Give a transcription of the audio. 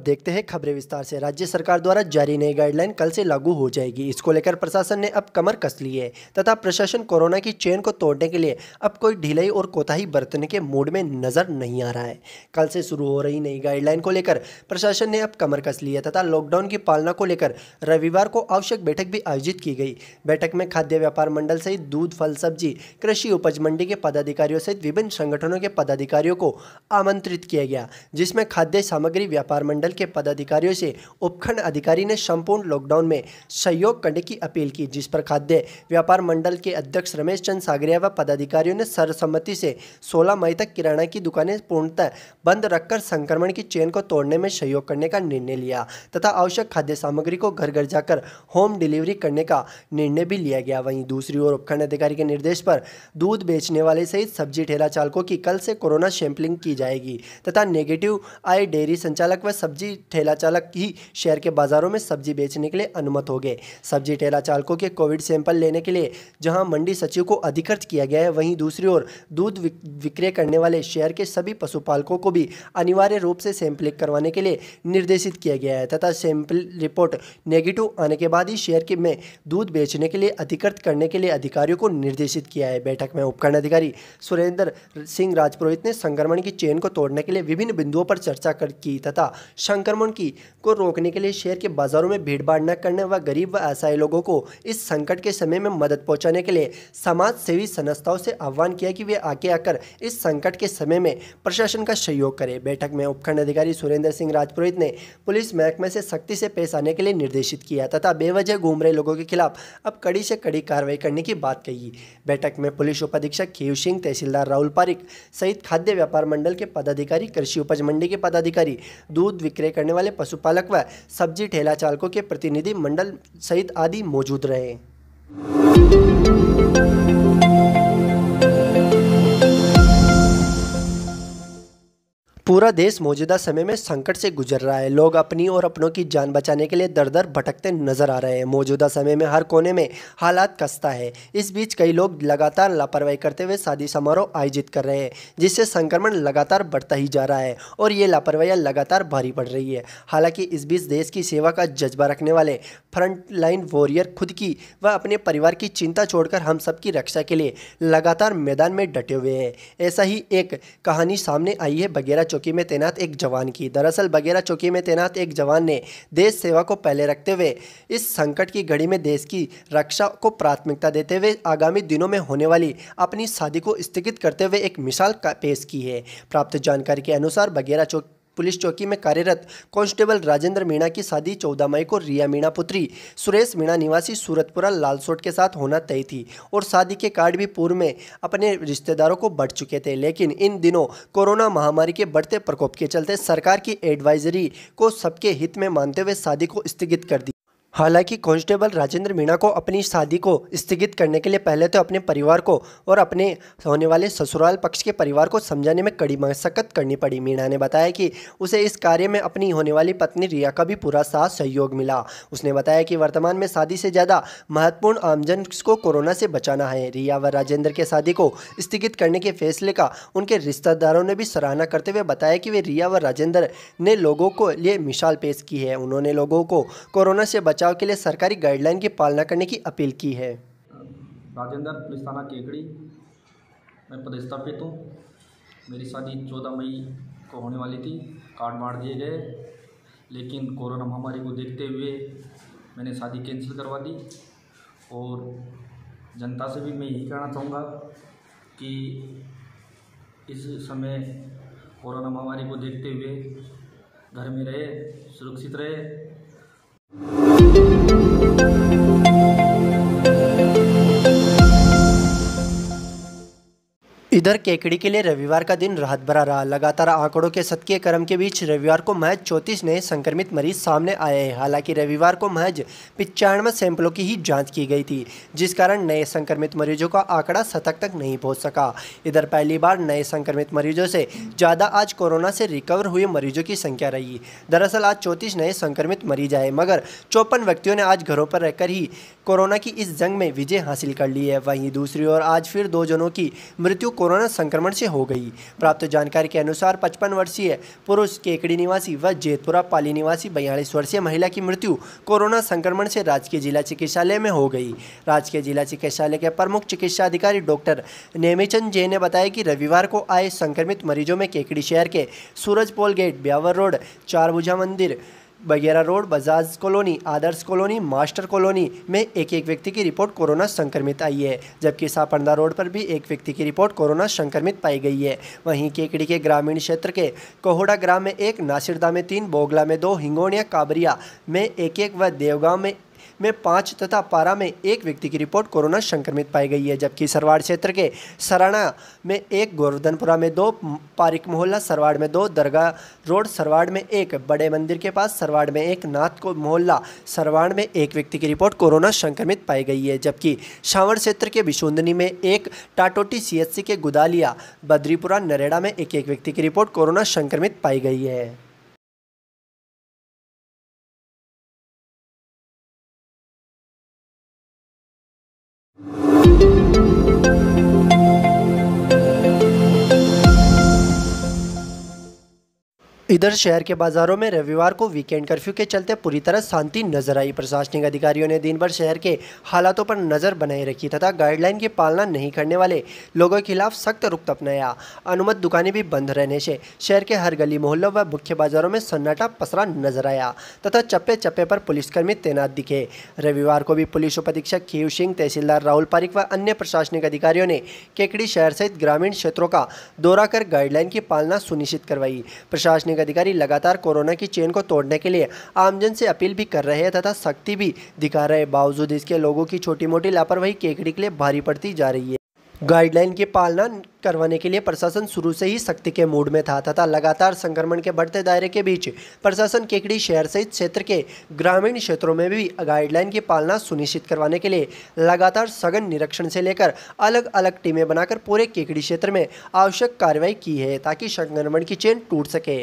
अब देखते हैं खबरें विस्तार से। राज्य सरकार द्वारा जारी नई गाइडलाइन कल से लागू हो जाएगी। इसको लेकर प्रशासन ने अब कमर कस ली है तथा प्रशासन कोरोना की चेन को तोड़ने के लिए अब कोई ढिलाई और कोताही बरतने के मूड में नजर नहीं आ रहा है। कल से शुरू हो रही नई गाइडलाइन को लेकर प्रशासन ने अब कमर कस ली है तथा लॉकडाउन की पालना को लेकर रविवार को आवश्यक बैठक भी आयोजित की गई। बैठक में खाद्य व्यापार मंडल सहित दूध, फल, सब्जी, कृषि उपज मंडी के पदाधिकारियों सहित विभिन्न संगठनों के पदाधिकारियों को आमंत्रित किया गया, जिसमें खाद्य सामग्री व्यापार मंडल के पदाधिकारियों से उपखंड अधिकारी ने संपूर्ण लॉकडाउन में सहयोग करने की अपील की, जिस पर खाद्य व्यापार मंडल के अध्यक्ष रमेश चंद सागरिया व पदाधिकारियों ने सर्वसम्मति से 16 मई तक किराना की दुकानें पूर्णतः बंद रखकर संक्रमण की चेन को तोड़ने में सहयोग करने का निर्णय लिया तथा आवश्यक खाद्य सामग्री को घर घर जाकर होम डिलीवरी करने का निर्णय भी लिया गया। वहीं दूसरी ओर उपखंड अधिकारी के निर्देश पर दूध बेचने वाले सहित सब्जी ठेला चालकों की कल से कोरोना सैंपलिंग की जाएगी तथा नेगेटिव आए डेयरी संचालक व सब्जी ठेला चालक ही शहर के बाजारों में सब्जी बेचने के लिए अनुमत हो गए। सब्जी ठेला चालकों के कोविड सैंपल लेने के लिए जहां मंडी सचिव को अधिकृत किया गया है, वहीं दूसरी ओर दूध विक्रय करने वाले शहर के सभी पशुपालकों को भी अनिवार्य रूप से सैंपलिंग करवाने के लिए निर्देशित किया गया है तथा सैंपल रिपोर्ट नेगेटिव आने के बाद ही शहर के में दूध बेचने के लिए अधिकृत करने के लिए अधिकारियों को निर्देशित किया है। बैठक में उपखंड अधिकारी सुरेंद्र सिंह राजपुरोहित ने संक्रमण की चेन को तोड़ने के लिए विभिन्न बिंदुओं पर चर्चा की तथा संक्रमण को रोकने के लिए शहर के बाजारों में भीड़भाड़ न करने व गरीब व असहाय लोगों को इस संकट के समय में मदद पहुंचाने के लिए समाज सेवी संस्थाओं से आह्वान किया कि वे आगे आकर इस संकट के समय में प्रशासन का सहयोग करें। बैठक में उपखंड अधिकारी सुरेंद्र सिंह राजपुरोहित ने पुलिस महकमे से सख्ती से पेश आने के लिए निर्देशित किया तथा बेवजह घूम रहे लोगों के खिलाफ अब कड़ी से कड़ी कार्रवाई करने की बात कही। बैठक में पुलिस उपाधीक्षक खीव सिंह, तहसीलदार राहुल पारिक सहित खाद्य व्यापार मंडल के पदाधिकारी, कृषि उपज मंडी के पदाधिकारी, दूध विक्रय करने वाले पशुपालक व सब्जी ठेला चालकों के प्रतिनिधि मंडल सहित आदि मौजूद रहे। पूरा देश मौजूदा समय में संकट से गुजर रहा है। लोग अपनी और अपनों की जान बचाने के लिए दर दर भटकते नजर आ रहे हैं। मौजूदा समय में हर कोने में हालात कस्ता है। इस बीच कई लोग लगातार लापरवाही करते हुए शादी समारोह आयोजित कर रहे हैं, जिससे संक्रमण लगातार बढ़ता ही जा रहा है और ये लापरवाहियां लगातार भारी पड़ रही है। हालांकि इस बीच देश की सेवा का जज्बा रखने वाले फ्रंटलाइन वॉरियर खुद की व अपने परिवार की चिंता छोड़कर हम सबकी रक्षा के लिए लगातार मैदान में डटे हुए हैं। ऐसा ही एक कहानी सामने आई है बगेरा चौकी में तैनात एक जवान की। दरअसल बगेरा चौकी में तैनात एक जवान ने देश सेवा को पहले रखते हुए इस संकट की घड़ी में देश की रक्षा को प्राथमिकता देते हुए आगामी दिनों में होने वाली अपनी शादी को स्थगित करते हुए एक मिसाल पेश की है। प्राप्त जानकारी के अनुसार बगेरा पुलिस चौकी में कार्यरत कांस्टेबल राजेंद्र मीणा की शादी 14 मई को रिया मीणा पुत्री सुरेश मीणा निवासी सूरतपुरा लालसोट के साथ होना तय थी और शादी के कार्ड भी पूर्व में अपने रिश्तेदारों को बढ़ चुके थे। लेकिन इन दिनों कोरोना महामारी के बढ़ते प्रकोप के चलते सरकार की एडवाइजरी को सबके हित में मानते हुए शादी को स्थगित कर दी। हालांकि कांस्टेबल राजेंद्र मीणा को अपनी शादी को स्थगित करने के लिए पहले तो अपने परिवार को और अपने होने वाले ससुराल पक्ष के परिवार को समझाने में कड़ी मशक्कत करनी पड़ी। मीणा ने बताया कि उसे इस कार्य में अपनी होने वाली पत्नी रिया का भी पूरा साथ सहयोग मिला। उसने बताया कि वर्तमान में शादी से ज़्यादा महत्वपूर्ण आमजन को कोरोना से बचाना है। रिया व राजेंद्र के शादी को स्थगित करने के फैसले का उनके रिश्तेदारों ने भी सराहना करते हुए बताया कि वे रिया व राजेंद्र ने लोगों को लिए मिसाल पेश की है। उन्होंने लोगों को कोरोना से बचाव के लिए सरकारी गाइडलाइन की पालना करने की अपील की है। राजेंद्र, पुलिस थाना केकड़ी में पदस्थापित हूँ। मेरी शादी 14 मई को होने वाली थी। कार्ड बांट दिए गए, लेकिन कोरोना महामारी को देखते हुए मैंने शादी कैंसिल करवा दी। और जनता से भी मैं यही कहना चाहूँगा कि इस समय कोरोना महामारी को देखते हुए घर में रहे, सुरक्षित रहे। इधर केकड़ी के लिए रविवार का दिन राहत भरा रहा। लगातार आंकड़ों के सतके क्रम के बीच रविवार को महज 34 नए संक्रमित मरीज सामने आए हैं। हालांकि रविवार को महज 95 सैंपलों की ही जांच की गई थी, जिस कारण नए संक्रमित मरीजों का आंकड़ा 7 तक नहीं पहुंच सका। इधर पहली बार नए संक्रमित मरीजों से ज़्यादा आज कोरोना से रिकवर हुए मरीजों की संख्या रही। दरअसल आज 34 नए संक्रमित मरीज आए, मगर 54 व्यक्तियों ने आज घरों पर रहकर ही कोरोना की इस जंग में विजय हासिल कर ली है। वहीं दूसरी ओर आज फिर 2 जनों की मृत्यु कोरोना संक्रमण से हो गई। प्राप्त जानकारी के अनुसार 55 वर्षीय पुरुष केकड़ी निवासी व जेतपुरा पाली निवासी 42 वर्षीय महिला की मृत्यु कोरोना संक्रमण से राजकीय जिला चिकित्सालय में हो गई। राजकीय जिला चिकित्सालय के प्रमुख चिकित्सा अधिकारी डॉक्टर नेमीचंद जे ने बताया कि रविवार को आए संक्रमित मरीजों में केकड़ी शहर के सूरजपोल गेट, ब्यावर रोड, चारभुजा मंदिर, बगेरा रोड, बजाज कॉलोनी, आदर्श कॉलोनी, मास्टर कॉलोनी में एक एक व्यक्ति की रिपोर्ट कोरोना संक्रमित आई है, जबकि सापंडा रोड पर भी एक व्यक्ति की रिपोर्ट कोरोना संक्रमित पाई गई है। वहीं केकड़ी के ग्रामीण क्षेत्र के कोहोड़ा ग्राम में 1, नासिरदा में 3, बोगला में 2, हिंगोनिया काबरिया में 1 व देवगांव में 5 तथा पारा में 1 व्यक्ति की रिपोर्ट कोरोना संक्रमित पाई गई है, जबकि सरवाड़ क्षेत्र के सराना में 1, गोवर्धनपुरा में 2, पारिक मोहल्ला सरवाड़ में 2, दरगाह रोड सरवाड़ में 1, बड़े मंदिर के पास सरवाड़ में 1, नाथ को मोहल्ला सरवाड़ में 1 व्यक्ति की रिपोर्ट कोरोना संक्रमित पाई गई है, जबकि शावड़ क्षेत्र के बिशुंदनी में 1, टाटोटी CHC के गुदालिया, बद्रीपुरा, नरेड़ा में 1 व्यक्ति की रिपोर्ट कोरोना संक्रमित पाई गई है। इधर शहर के बाजारों में रविवार को वीकेंड कर्फ्यू के चलते पूरी तरह शांति नजर आई। प्रशासनिक अधिकारियों ने दिन भर शहर के हालातों पर नजर बनाए रखी तथा गाइडलाइन की पालना नहीं करने वाले लोगों के खिलाफ सख्त रुख अपनाया। अनुमत दुकानें भी बंद रहने से शहर के हर गली मोहल्लों व मुख्य बाजारों में सन्नाटा पसरा नजर आया तथा चप्पे चप्पे पर पुलिसकर्मी तैनात दिखे। रविवार को भी पुलिस उपाधीक्षक खीव सिंह, तहसीलदार राहुल पारिक व अन्य प्रशासनिक अधिकारियों ने केकड़ी शहर सहित ग्रामीण क्षेत्रों का दौरा कर गाइडलाइन की पालना सुनिश्चित करवाई। प्रशासनिक अधिकारी लगातार कोरोना की चेन को तोड़ने के लिए आमजन से अपील भी कर रहे हैं तथा सख्ती भी दिखा रहे हैं। बावजूद इसके लोगों की छोटी मोटी लापरवाही केकड़ी के लिए भारी पड़ती जा रही है। गाइडलाइन की पालना करवाने के लिए प्रशासन शुरू से ही सख्ती के मूड में था तथा लगातार संक्रमण के बढ़ते दायरे के बीच प्रशासन केकड़ी शहर सहित क्षेत्र के ग्रामीण क्षेत्रों में भी गाइडलाइन की पालना सुनिश्चित करवाने के लिए लगातार सघन निरीक्षण से लेकर अलग अलग टीमें बनाकर पूरे केकड़ी क्षेत्र में आवश्यक कार्रवाई की है ताकि संक्रमण की चेन टूट सके।